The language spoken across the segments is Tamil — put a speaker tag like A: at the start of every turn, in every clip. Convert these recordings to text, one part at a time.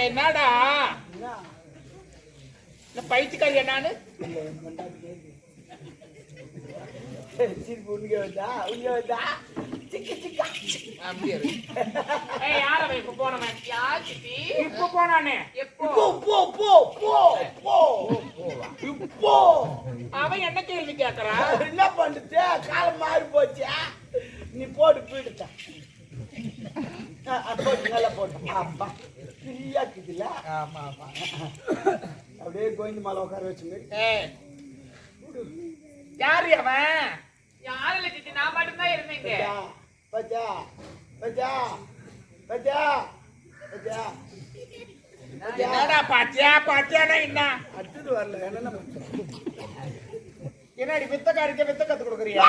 A: என்னடா பைத்தியக்காரி என்னான்னு அவன் என்ன கேள்வி கேக்குறான்?
B: என்ன பண்ணுது? காலம் மாறி போச்சு. நீ போட்டு போயிடுச்சா? போட்டு நல்லா போட்டு. அப்பா ஃப்ரீயா இருக்குதுல்ல?
A: ஆமா ஆமா.
B: அப்படியே கோயிந்து மேல உட்கார வச்சுங்க.
A: யாரு அவன்? யாருல சித்தி? நான் மட்டும்தான் இருந்தேங்க.
B: பச்சா பச்சா பச்சா பச்சா
A: என்னடா பாத்தியா பாத்தியானா என்ன
B: அடுத்தது வரல.
A: என்னடி வித்தக்காரிக்க வித்த கத்து கொடுக்குறியா?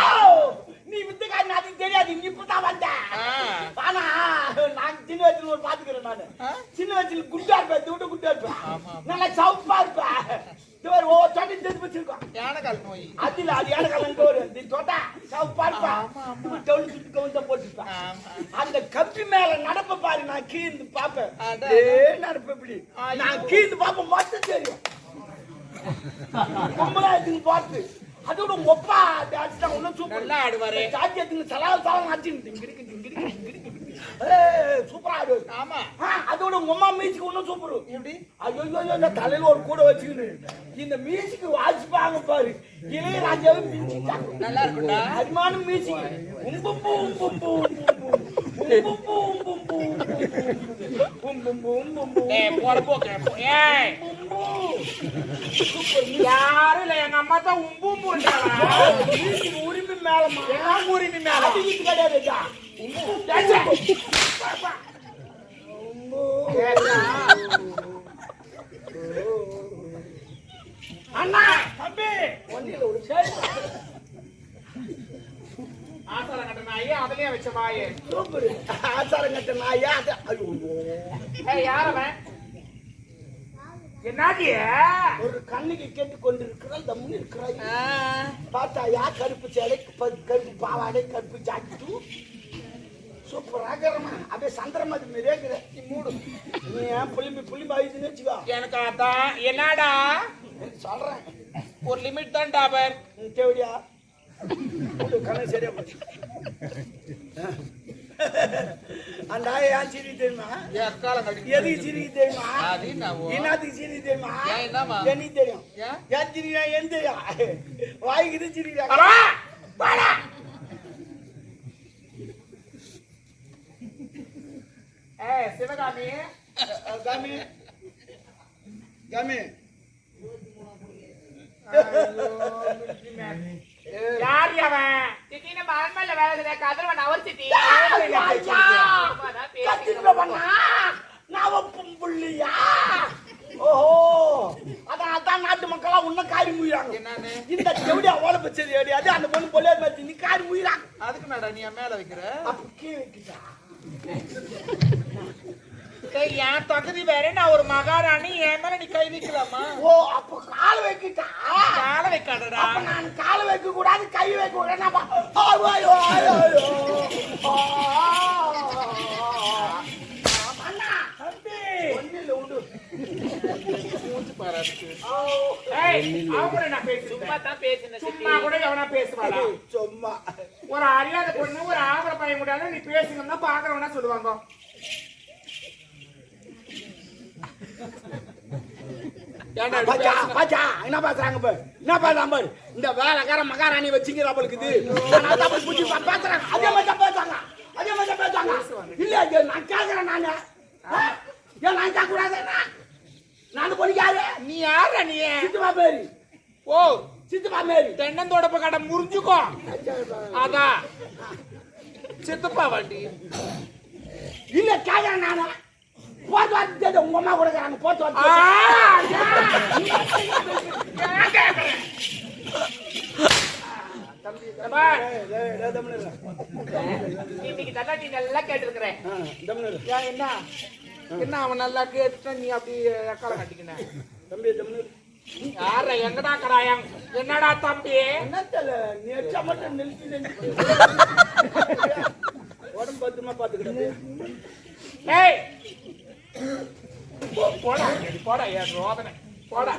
B: நீ வித்தக்காரி அது தெரியாது. நீ இப்பதான் வந்த. ஆனா நான் சின்ன வயசுல ஒரு பாத்துக்கிறேன். நானு சின்ன வயசுல குண்டா இருப்பேன். தூட்ட குண்டா இருப்பேன். நல்லா சவுப்பா இருப்பேன். ஓ சொட்டி தெரிஞ்சு வச்சிருக்கோம்.
A: யானைக்கால் நோய்
B: அதுல அது யானைக்கால் ஒரு சொட்டா சவுப்பா இருப்பேன். டவுன் சுத்தி கவுந்த போட்டுருப்பேன். அந்த கப்பி மேல நடப்ப பாரு. நான் கீழ்ந்து பாப்பேன். நடப்ப இப்படி நான் கீழ்ந்து பாப்பேன். மொத்தம் தெரியும். கும்பலா இருக்குன்னு பார்த்து அதோட ஒப்பா டான்ஸ் ஒன்னும் சூப்பர்
A: நல்லா ஆடுவாரு.
B: சாத்தியத்துக்கு சலால் ஆச்சு சூப்பரா ஆடு.
A: ஆமா
B: அதோட உங்க அம்மா மியூசிக் ஒன்னும் சூப்பர். எப்படி? ஐயோ இந்த தலையில ஒரு கூட வச்சுக்கிட்டு இந்த மியூசிக் வாசிப்பாங்க பாரு. இளையராஜாவை மியூசிக்
A: நல்லா இருக்கும்டா.
B: அருமான மியூசிக்.
A: யாரும் இல்ல எங்க அம்மா தான் உம்பு
B: உரிமை மேலமா
A: உரிமை மேல
B: கிடையாது. அண்ணா தம்பி ஒன்னில ஒரு
A: ஆசாரம் கட்ட நாயே அதுலயே வச்ச வாயே
B: சூப்பர். ஆசாரம் கட்ட நாயா அது.
A: யாரவன்? என்னாடிய
B: ஒரு கண்ணுக்கு கேட்டு கொண்டு இருக்கிறாள். தம்முன்னு இருக்கிறாய். பார்த்தா யா கருப்பு சேலை கருப்பு பாவாடை கருப்பு ஜாக்கெட்டு சூப்பராக அப்படியே சந்திரமதி மாரியே இருக்கிற. நீ மூடு. நீ ஏன் புளிம்பி ஆயிடுச்சுன்னு வச்சுக்கோ.
A: எனக்கு அதான் என்னடா
B: சொல்றேன்.
A: ஒரு லிமிட் தான் டாபர்.
B: தேவடியா கண்ணு சரியா போச்சு. அந்த ஏன் சிரி தெரியுமா? எதுக்கு சிரி தெரியுமா? என்னத்துக்கு சிரி தெரியுமா? என்ன தெரியும்? ஏன் சிரியா? ஏன் தெரியும்? வாய்க்கு சிரியா?
A: சிவகாமி
B: காமி காமி
A: யார் அவன்? சித்தி நம்ம அரண்மனையில வேலை செய்ய கதிரவன் அவர் சித்தி.
B: புள்ளியா? ஓஹோ அதான் நாட்டு மக்களா உன்ன காரி முயிறாங்க. இந்த செவடியா ஓலை பச்சது ஏடியாது அந்த பொண்ணு பொல்லே மாதிரி நீ காரி முயிறாங்க.
A: அதுக்கு மேடா நீ மேல வைக்கிற
B: அப்ப கீழே வைக்கிட்டா
A: என் தகுதி வேற. நான் ஒரு மகாராணி. என் மேல நீ கை வைக்கலாமா?
B: ஓ அப்ப கால வைக்கிட்டா?
A: கால வைக்காதடா.
B: அப்ப நான் கால வைக்க கூடாது கை வைக்க கூடாது. சும்மா
A: ஒரு அறியாத பொண்ணு ஒரு ஆபர பையன் கூடாது நீ பேசுங்கன்னா பாக்குறவனா சொல்லுவாங்க.
B: என்ன பேசுறாங்க பாரு? என்ன பேசுறாங்க பாரு? இந்த வேலைக்கார மகாராணி வச்சுக்கிற அவளுக்கு பேசுறாங்க. அதே மாதிரி பேசுறாங்க. அதே மாதிரி பேசுறாங்க. இல்ல நான் கேக்குறேன். நானு ஏன் நான் கேட்க கூடாது? நானு பொடிக்காது.
A: நீ யார? நீ
B: சித்துமா பேரு.
A: ஓ
B: சித்துமா மேரி.
A: தென்னந்தோடப்ப கடை முறிஞ்சுக்கோ. அதான் சித்தப்பா வண்டி.
B: இல்ல கேக்குறேன் நானு. போட்டு வாட்டு உங்க அம்மா கொடுக்குறாங்க. போட்டு வாட்டு
A: இன்னைக்கு தட்டாட்டி நல்லா கேட்டுருக்கிறேன். என்ன என்ன அவன் நல்லா கேட்டு நீ அப்படி எக்கால கட்டிக்கின
B: தம்பி தம்பி
A: யார எங்கடா கடாயம்? என்னடா தம்பி?
B: என்ன தெரியல நீ எச்சா மட்டும் நிறுத்தி உடம்பு பத்திரமா பாத்துக்கிட்டு.
A: ஏய் போடா போடா ஏன் ரோதனை போடா.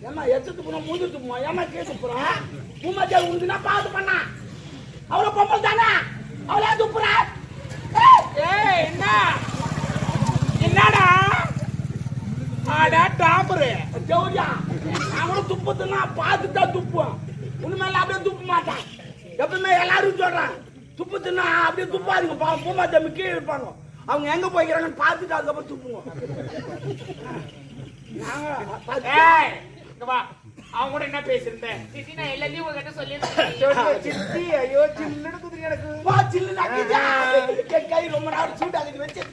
B: ஏமா எச்சத்து போறோம் முதுத்து போவோம் ஏமா கேட்டு போறோம் பூமாச்சா உண்டுனா பாத்து பண்ணா அவளை பொம்பல் தானே அவளே துப்புறா.
A: ஏய் என்ன என்னடா ஆடா டாம்பரு
B: ஜவுரியா அவனும் துப்பத்துனா பார்த்துட்டா துப்புவான் உண்மையில அப்படியே துப்ப மாட்டான். எப்பவுமே எல்லாரும் சொல்றான் துப்பத்துனா அப்படியே துப்பாதுங்க பூமாச்சா கீழே இருப்பாங்க அவங்க எங்க போய்க்கிறாங்கன்னு பார்த்துட்டு அதுக்கப்புறம் துப்புவோம்.
A: அவங்க கூட என்ன பேசிருந்தேன்
C: சித்தி நான் எல்லாத்தையும் உங்ககிட்ட சொல்லிருக்கேன்.
A: சித்தி ஐயோ சில்லுன்னு குதிரை எனக்கு
B: வா சில்லுன்னு கை ரொம்ப நேரம் சூடாகுது வச்சு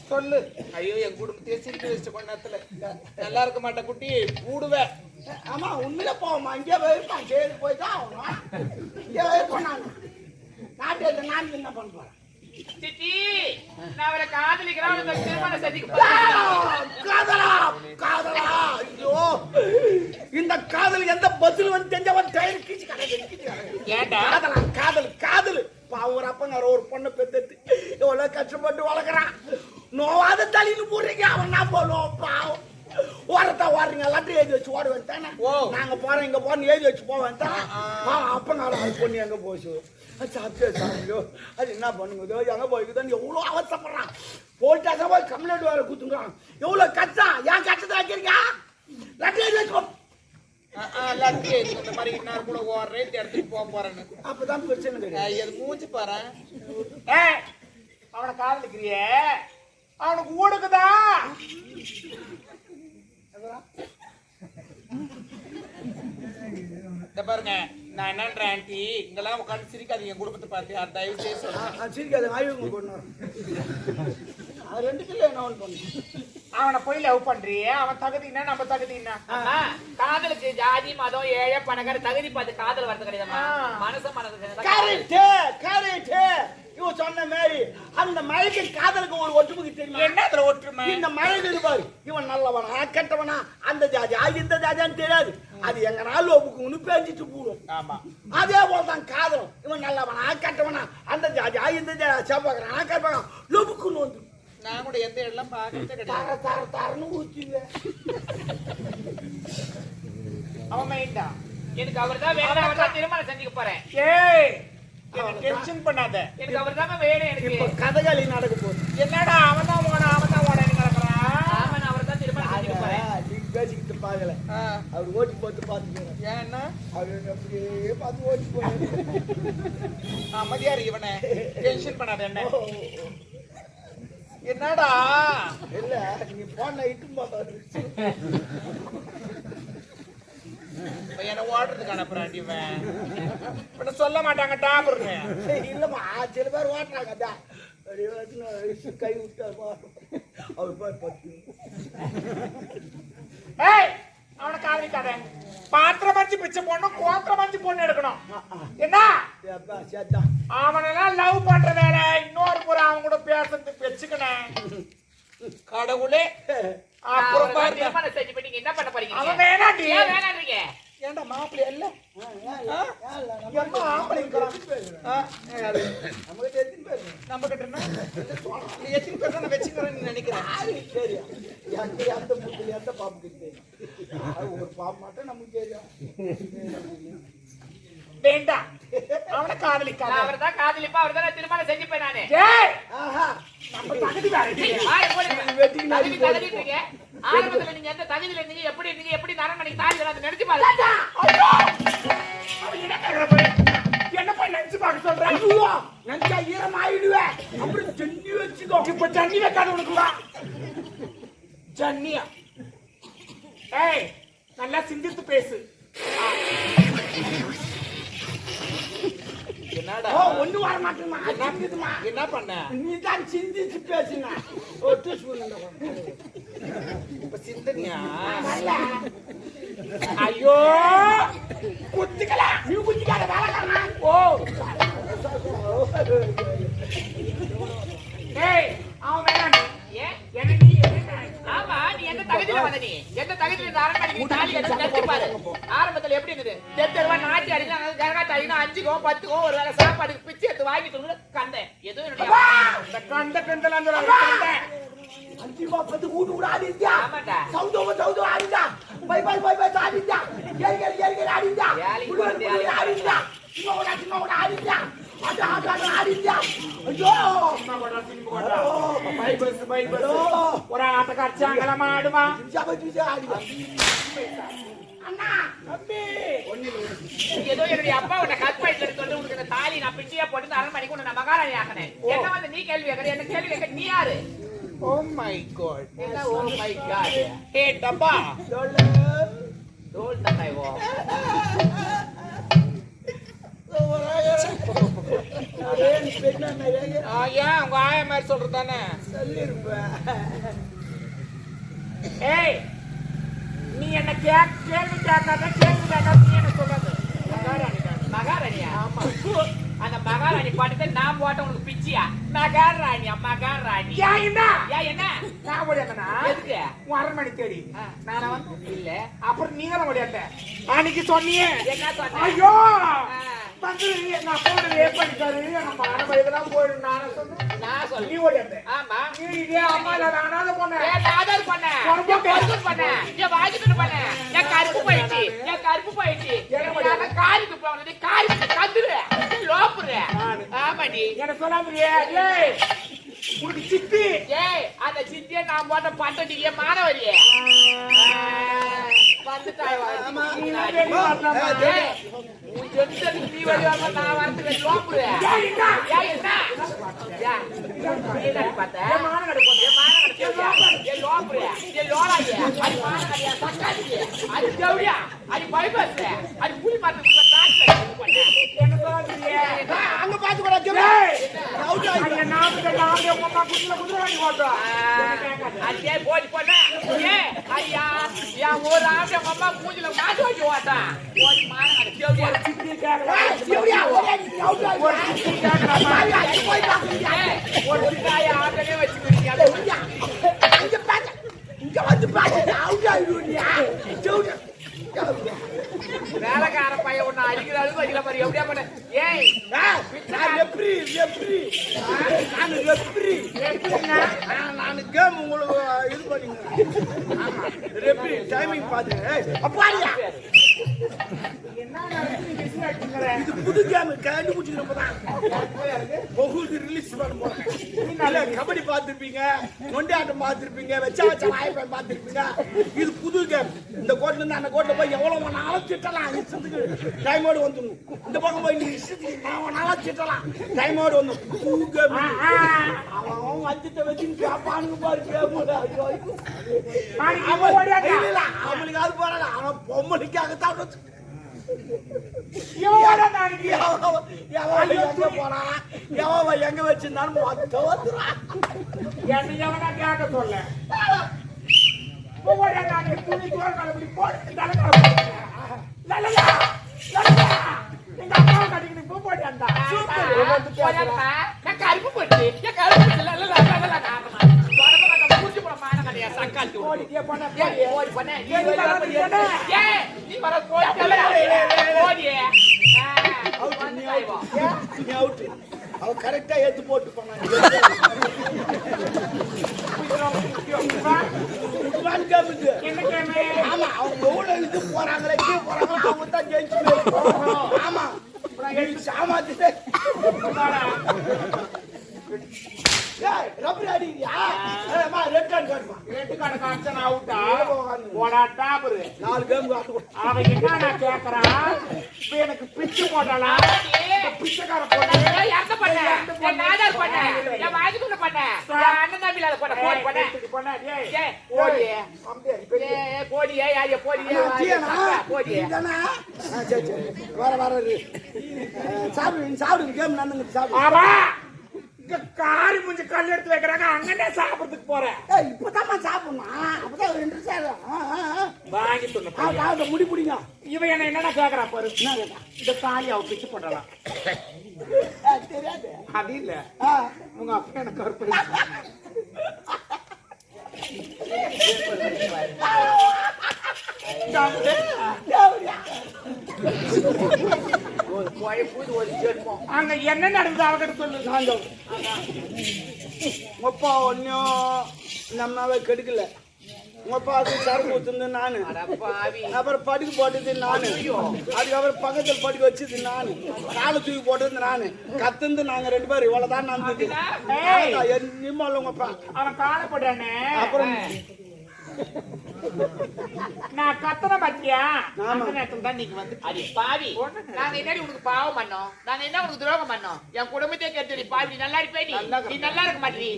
A: சொல்லு. ஐயோ என் குடும்பத்தையே சிரிக்க வச்சுட்டு கொஞ்ச நேரத்துல நல்லா இருக்க மாட்டேன் குட்டி கூடுவேன்.
B: ஆமா உண்மையில போவோமா இங்கே போயிருப்பான் சரி போய் தான் ஆகணும். இங்கே போனாங்க நாட்டு நான் என்ன பண்றேன்
C: சித்தி நான் அவரை காதலிக்கிறேன் அந்த திருமண சதிக்கு
B: காதலா காதலா ஐயோ இந்த காதல் எந்த பஸ்ல வந்து தெரிஞ்சவன் டயர் கீச்சு
C: ஏண்டா
B: காதலா காதல் காதல் பாவம் அப்பங்க ஒரு பொண்ணை பெத்து எவ்வளவு கஷ்டப்பட்டு வளர்க்குறான் நோவாத தலைன்னு போடுறீங்க அவன் நான் போடுவோம் பாவம் ஓரத்தா ஓடுறீங்க லட்டு எழுதி வச்சு ஓட வேண்டானே நாங்க போறோம் இங்க போறோம் எழுதி வச்சு போக வேண்டாம் அப்பங்க அது பொண்ணு எங்க போச்சு சாப்பிட்டே சாப்பியோ அது என்ன பண்ணுங்க எங்க போய்க்குதான் எவ்வளோ அவசரப்படுறான் போயிட்டாக்க போய் கம்ப்ளைண்ட் வேற குத்துங்கிறான் எவ்வளவு கஷ்டம் ஏன் கஷ்டத்தை வைக்கிறீங்க லட்டு எழுதி வச்சு
A: இந்த மாதிரி இன்னும் கூட ஓடுறேன் இந்த இடத்துக்கு போக போறேன்னு
B: அப்பதான் பிரச்சனை கிடையாது
A: மூச்சு பாரு. அவனை காதலிக்கிறிய அவனுக்கு ஊடுக்குதா இந்த பாருங்க நான் என்னன்றேன் ஆண்டி இங்கெல்லாம் உட்காந்து சிரிக்காதீங்க குடும்பத்தை பார்த்து யார் தயவு செய்ய சொல்லுங்க
B: சிரிக்காது ஆய்வு கொண்டு அது 2 கிலோ என்ன பண்ணு
A: அவனை போய் லவ் பண்றியே அவன் தகுதினா நம்ம தகுதினா
C: காதலுக்கு ஜாதி மதம் ஏழை பணக்கார தகுதி பார்த்து காதல் வரது கிடையாது மனசு
B: கரெக்ட் கரெக்ட் இவன் சொன்ன மாதிரி அந்த மழைக்கு காதலுக்கு ஒரு ஒற்றுமைக்கு தெரியுமா
A: என்ன அதுல ஒற்றுமை
B: இந்த மழைக்கு இருப்பாரு இவன் நல்லவனா கெட்டவனா அந்த ஜாதி இந்த ஜாதியான்னு தெரியாது அது எங்க நாள் ஒப்புக்கு பேஞ்சிட்டு போடும்.
A: ஆமா
B: அதே போலதான் காதலும் இவன் நல்லவனா கெட்டவனா அந்த ஜாதி இந்த செவ்வாய்க்கிறானா கெட்டவனா லொபுக்குன்னு வந்து
A: நான் கூட எந்த இடம் பாக்கிறதே கிடையாது.
B: தாரன்னு ஊத்திடுவேன்
A: அவன் மைண்டா
C: எனக்கு அவர் தான் வேணும் அவர் தான் திருமணம் செஞ்சுக்க போறேன்.
A: ஏய் டென்ஷன் பண்ணாத
C: எனக்கு அவர் தான் வேணும் எனக்கு
B: இப்ப கதகளி நடக்க போகுது
A: என்னடா அவன் தான் ஓட கிடக்குறான்
C: அவன் அவர் தான் திருமணம் செஞ்சுக்க போறேன்.
B: நீங்க பேசிக்கிட்டு பாக்கல அவர் ஓட்டி போட்டு பாத்துக்கிறேன்
A: ஏன்னா
B: அவர் அப்படியே பார்த்து ஓட்டி போய்
A: அமைதியா இருக்கு இவனை டென்ஷன் பண்ணாத என்ன என்னடா
B: இல்ல நீ போன இட்டும் பார்த்தா
A: என்ன ஓடுறதுக்கு அனுப்புறான் இவன் சொல்ல மாட்டாங்க டாபுன்னு
B: இல்லம்மா சில பேர் ஓட்டுறாங்க கை விட்டாரு அவர் போய் பத்து
A: அவனை காதலிக்காத பாத்திரம் மஞ்சு பிச்சை போடணும் கோத்திரம் மஞ்சு பொண்ணு எடுக்கணும் என்ன அவனெல்லாம் லவ் பண்ற வேலை இன்னொரு முறை அவன் கூட பேசுறது வச்சுக்கணும் கடவுளே அப்புறம்
C: திருமணம் செஞ்சு பண்ணி என்ன பண்ண போறீங்க
A: அவன் வேணாண்டி
C: வேணான்றீங்க
A: ஏன்டா மாப்பிள்ளை இல்ல நம்ம கிட்ட நீ எத்தனை பேர் தான் வச்சுக்கிறேன்னு நினைக்கிறேன்
B: எந்த பாம்பு ஒரு பாம்பு மட்டும் நமக்கு தெரியும்
A: வேண்டாம் அவனை காதலிக்காத
C: அவர் தான் காதலிப்பா அவர் தான் திருமணம் செஞ்சுப்பேன் நானு
A: நம்ம தகுதி
C: தகுதிட்டீங்க ஆரம்பத்துல நீங்க எந்த தகுதியில இருந்தீங்க எப்படி தரம் பண்ணி தாண்டி அதை நினைச்சு பாருங்க
A: என்ன போய் நினைச்சு பார்க்க சொல்றேன்
B: நினைச்சா ஈரம் ஆயிடுவேன் அப்புறம் தண்ணி வச்சுக்கோ
A: இப்ப தண்ணி வைக்காத உனக்கு ஜன்னியா ஏய் நல்லா சிந்தித்து பேசு என்னடா
B: ஒண்ணு வர மாட்டேமா
A: என்ன பண்ண
B: நீ தான் சிந்திச்சு பேசுங்க
A: இப்ப சிந்தனியா ஐயோ குத்திக்கலாம்
B: நீ குத்திக்காத வேலைக்காரனா
A: ஓ ஏய் அவன் வேணாம்
C: ஏன்
A: என்ன நீ
C: ஆமா நீ எந்த தகுதியில வந்த நீ எந்த தகுதியில இந்த அரண்மனை தாலி எடுத்து நினைச்சு பாரு ஆரம்பத்துல எப்படி இருந்தது தெருவா நாட்டி அடினா கரகாட்ட அடினா 5கோ 10கோ ஒரு வேளை சாப்பாடுக்கு பிச்சை எடுத்து வாங்கி தூங்க கண்டேன் எதுவும்
A: இந்த கண்ட கண்டலாம் கண்ட
B: 5 10 கூட்டு கூட ஆடிச்சா
C: ஆமாடா
B: சவுதோ ஆடிச்சா பை ஆடிச்சா ஏறி ஆடிச்சா குடு ஆடிச்சா சின்ன கூட ஆடிச்சா ஆட ஆடிச்சா ஐயோ
A: பை பஸ் ஒரு ஆட்டக்காரச்சாங்கள மாடுமா
B: ஜபஜி ஆடிச்சா அண்ணா தம்பி
C: ஏதோ என்னுடைய அப்பா உன்னை கற்பழிச்சு சொல்லி உனக்கு இந்த தாலி நான் பிச்சையா போட்டு அரண்மனைக்கு உன்னை நான் மகாராணி ஆக்கினேன் என்ன வந்து நீ கேள்வி கேட்கற என்ன கேள்வி கேட்க நீ யாரு
A: ஓ மை காட்
C: என்ன ஓ மை காட்
A: ஏ டப்பா
C: டோல் தந்தாய் ஓ
A: ஏன் உங்க ஆய மாதிரி சொல்றது தானே ஏய் நீ என்ன கேள்வி கேட்காத நீ என்ன சொல்றது
C: மகாராணியா ஆமா அந்த மகாராணி பாட்டு நான் போட்ட உனக்கு பிச்சியா மகாராணியா மகாராணி என்ன
A: நான் ஓடியாந்தனா
C: எதுக்கு
A: உன் அரண்மனை தேடி நானா வந்து
C: இல்ல
A: அப்புறம் நீங்களும் ஓடியாந்த அன்னைக்கு சொன்னியே
C: என்ன சொன்ன
A: ஐயோ வந்து எங்க அப்பா ஏற்படுத்தாரு நம்ம அரண்மனை இதெல்லாம் போயிடும் நானே சொன்னேன்
C: நான் சொல்ல
A: நீ ஓடியாந்த
C: ஆமா
A: நீ இதே அம்மா நானாத போனேன்
C: ஆதார் பண்ண பண்ண என் வாங்கிட்டு பண்ண என் கருப்பு போயிடுச்சு காரிக்கு போனது காரிக்கு கந்துரு லோப்புரு ஆமாடி
A: என்ன சொல்லாம ஏய் உனக்கு சித்தி
C: ஏய் அந்த சித்தியை நான் போட்ட பட்டடியே மாணவரியே வந்துட்டாய் நீ வழியாக நான் வரதுக்கு லோப்புரு என்ன பார்த்த
B: அங்க பாத்து கூட
C: வேலைக்கார பையன் ஒண்ணு அடிக்கிற அளவுக்கு அடிக்கிற மாதிரி எப்படியா பண்ண ஏய்
B: நான் கேம் உங்களுக்கு இது பண்ணி டைமிங் பாத்து அப்பாடியா இது புது கேம் கண்டுபிடிச்சிருப்பதான் உங்களுக்கு ரிலீஸ் பண்ண போறேன் கபடி பார்த்திருப்பீங்க நொண்டி ஆட்டம் பார்த்திருப்பீங்க வச்சா வாய்ப்பேன் பார்த்திருப்பீங்க இது புது கேம் இந்த கோட்ல இருந்து அந்த கோட்ல போய் எவ்வளவு நாளும் திட்டலாம் இஷ்டத்துக்கு டைமோடு வந்துடணும் இந்த பக்கம் போய் இஷ்டத்துக்கு நாளும் திட்டலாம் டைமோடு வந்து புது கேம் அவன் வச்சுட்ட வச்சு கேப்பானுங்க பாரு கேம் அவனுக்கு அது போறாங்க அவன் பொம்மனுக்காகத்தான் எங்க வச்சிருந்தாலும்
A: எவனா கேட்க சொல்ல துணி எங்க அப்பா கட்டிக்கிட்டு பூ போட்டு அந்த
C: கருப்பு போட்டு
B: அவன் கரெக்டா ஏத்து போட்டு போனாங்க ஆமா அவங்க எவ்வளவு இது போறாங்களே கீழே போறாங்களோ அவங்க தான் ஜெயிச்சு ஆமா சாமாத்து ரப்பர் அடிக்கிறியா ரெட் கார்டு
A: காமிச்சா அவுட்டா போடா டாபரு
B: 4 கேம் காட்டு
A: அவன் என்ன நான் கேக்குறான் இப்ப எனக்கு பிச்சு போட்டானா பிச்சைக்கார போட்டா
C: யார்ட்ட பண்ண நாதார் பண்ண நான் வாங்கிட்டு பண்ண அண்ணன் தம்பில பண்ண போடி ஏய் போடி ஏய் போடி யாரியா போடி
B: இதானா சரி வர சாப்பிடு கேம் நடந்துங்க சாப்பிடு
A: ஆமா இங்க காரி முஞ்சி கல் எடுத்து வைக்கிறாங்க அங்கனே சாப்பிடுறதுக்கு போறேன்
B: இப்பதான் சாப்பிடணும் அப்பதான் 2
A: வாங்கி சொன்ன
B: முடி பிடிங்க
A: இவன் என்ன என்னடா கேக்குறா பாரு இந்த தாலி அவ பிச்சு போடலாம்
B: தெரியாது
A: அது இல்ல உங்க அப்பா எனக்கு கருப்பு அங்க என்ன நடந்தது அவகிட்ட சொல்லு.
B: உப்பா ஒன்னும் நம்மளாவே கெடுக்கல. உப்பா அது சரக்கு ஊத்துனது நானு, அப்புறம் படுக்க போட்டது நானு, அதுக்கப்புறம் பக்கத்தில் படுக்க வச்சது நானு, காலை தூக்கி போட்டது நானு, கத்துந்து நாங்க 2 பேரும் இவ்வளவுதான் நடந்தது. நிம்மல உங்கப்பா
A: அவன் காலை போட்டானே.
B: அப்புறம்
A: நான் கத்தன பாத்தியா? அந்த நேரத்துல தான் நீங்க வந்து
C: அடி பாவி, நாங்க என்ன உனக்கு பாவம் பண்ணோம்? நாங்க என்ன உனக்கு துரோகம் பண்ணோம்? என் குடும்பத்தையே கேட்டு பாவி, நீ நல்லா இருப்பே, நீ நல்லா இருக்க மாட்டீ.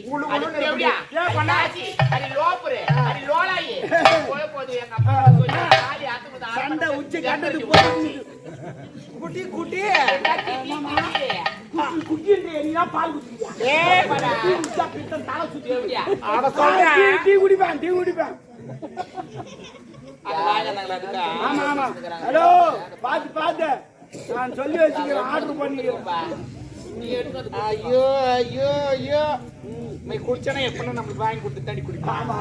C: அடி லோப்புரு, அடி லோலாயி போய் போது எங்க அப்பா ஆடி ஆத்து
B: சண்டை உச்சி கண்டது போய் குட்டி குட்டி குட்டி நீ பால் குடிக்கியா?
C: ஏய் படா
B: பித்தம் தலை சுத்தி
C: எப்படியா?
A: அவ சொல்றேன்
B: டீ குடிப்பேன். ஆமா ஆமா. ஹலோ பாத்து நான் சொல்லி வச்சுக்கிறேன், ஆர்டர் பண்ணிக்கிறேன்.
A: ஐயோ ஐயோ ஐயோ நீ குடிச்சனா எப்ப நம்மளுக்கு வாங்கி கொடுத்து தண்ணி குடிப்பான்.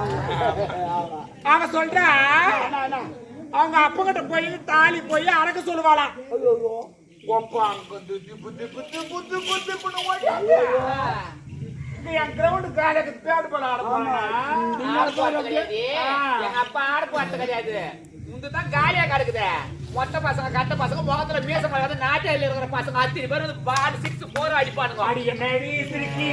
A: அவன் சொல்றா அவங்க அப்பங்கிட்ட போய் தாலி போய் அடக்க சொல்லுவாளாம். என் கிரவுண்ட் காலைக்கு பேடு போல
C: எங்க அப்பா ஆடு போறது கிடையாது. முந்தான் காலியா கிடக்குது. மொத்த பசங்க கட்ட பசங்க முகத்துல மீச மாதிரி நாட்டில இருக்கிற பசங்க 10 பேர் வந்து பால் 6 4 அடிப்பானுங்க.
A: அடி என்னடி சிரிக்கி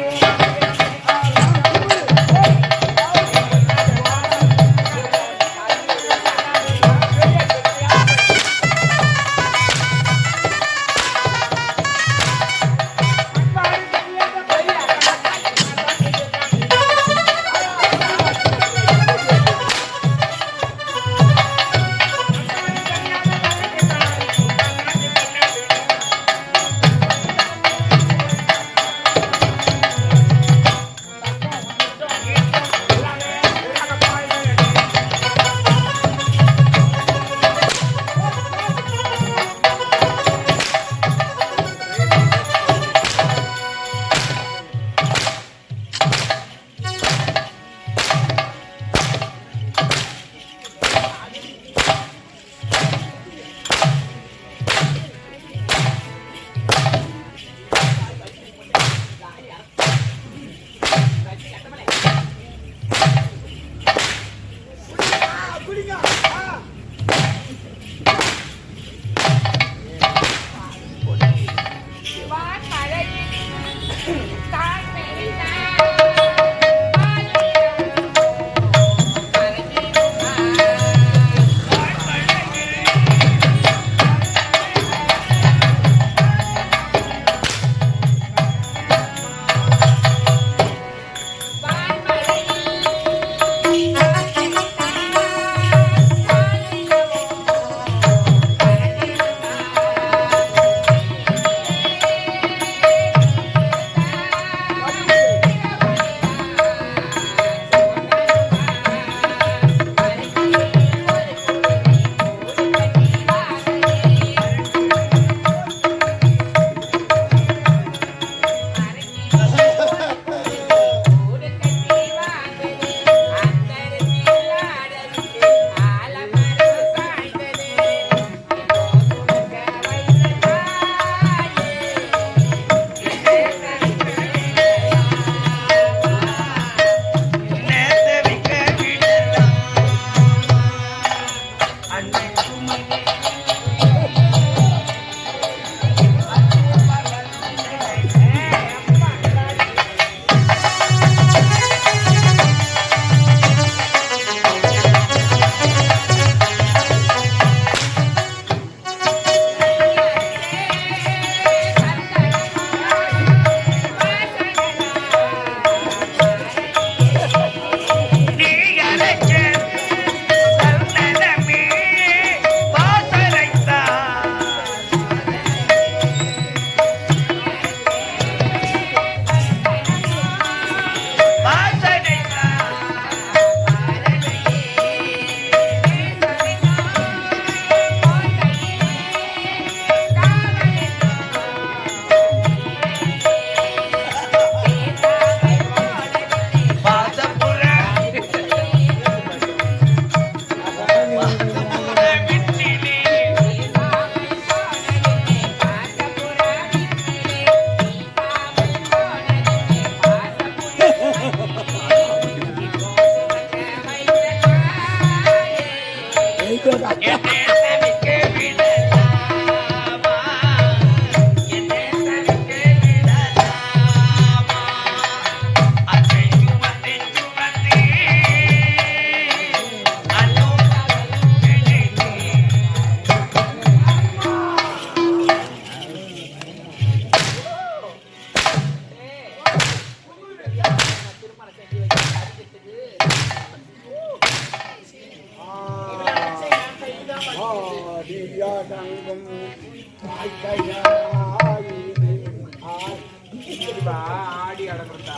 A: ஆடி அடங்குறா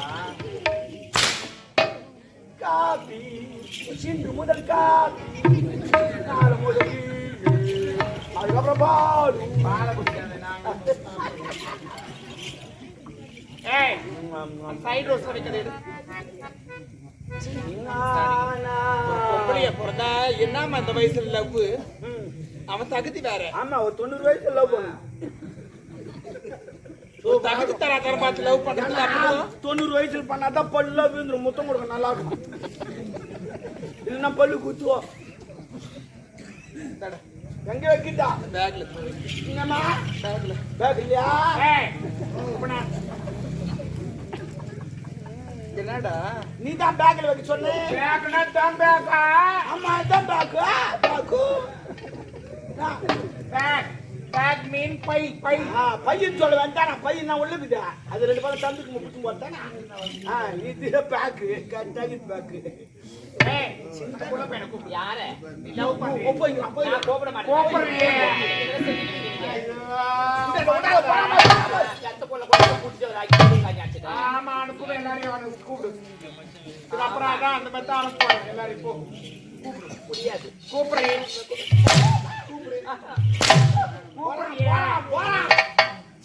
B: காபி சிந்து முதல் காபி நாலு முதல் அதுக்கப்புறம் பால்
A: பாலை குடிக்காத நாங்க ஏய் சைடு ரோஸ் வைக்கிறது பொம்பளைய பிறந்தா என்னமா அந்த வயசுல லவ் அவன் தகுதி வேற
B: ஆமா ஒரு 90 வயசு லவ் பண்ண
A: தகுதி தர பார்த்து லவ் பண்றது
B: 90 வயசுல பண்ணாதான் பல்ல விழுந்துரும் முத்தம் கொடுக்க நல்லா இருக்கும் இல்லைன்னா பல்லு குத்துவோம் எங்க வைக்கிட்டா
A: பேக்ல
B: என்னம்மா பேக் இல்லையா
A: என்னடா
B: நீ தான் பேக்ல வைக்க சொன்ன
A: பேக்னா தான் பேக்கா
B: ஆமா இதான் பேக்கு
A: பேக் பேக் மீன் பை பை
B: பையன் சொல்ல வேண்டாம் பையன் நான் உள்ளுக்குதா அது 2 பேரும் தந்துக்கு முக்கியம் போட்டானா இது பேக்கு கட்டாகி பேக்கு
A: ஏய் சின்ன கூட பையனை கூப்பிடு யார லவ் பண்ணு
B: ஒப்பைங்க
C: நான் கோபட மாட்டேன்
A: கோபறே
C: அந்த கொள்ள கொள்ள புடிச்சு ராக்கி காஞ்சாச்சு
A: ஆமா அனுப்பு எல்லாரையும் அவனுக்கு கூப்பிடு அப்புறம் அதான் அந்த மாதிரி தான் அனுப்புவாங்க எல்லாரையும் போ கூப்பிடு
C: முடியாது
A: கூப்பிடுறே கூப்பிடுறியா
B: போடா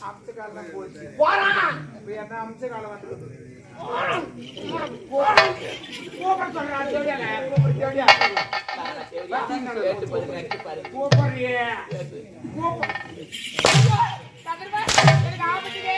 A: அம்சகாலம் போச்சு
B: போடா
A: இப்ப என்ன அம்சகாலம் வந்தது கூப்பிட சொல்றான் தேவையான கூப்பிடு தேவையா
C: கேட்டு பாரு
A: கூப்பிடுறியே
C: எனக்கு ஆபத்துவே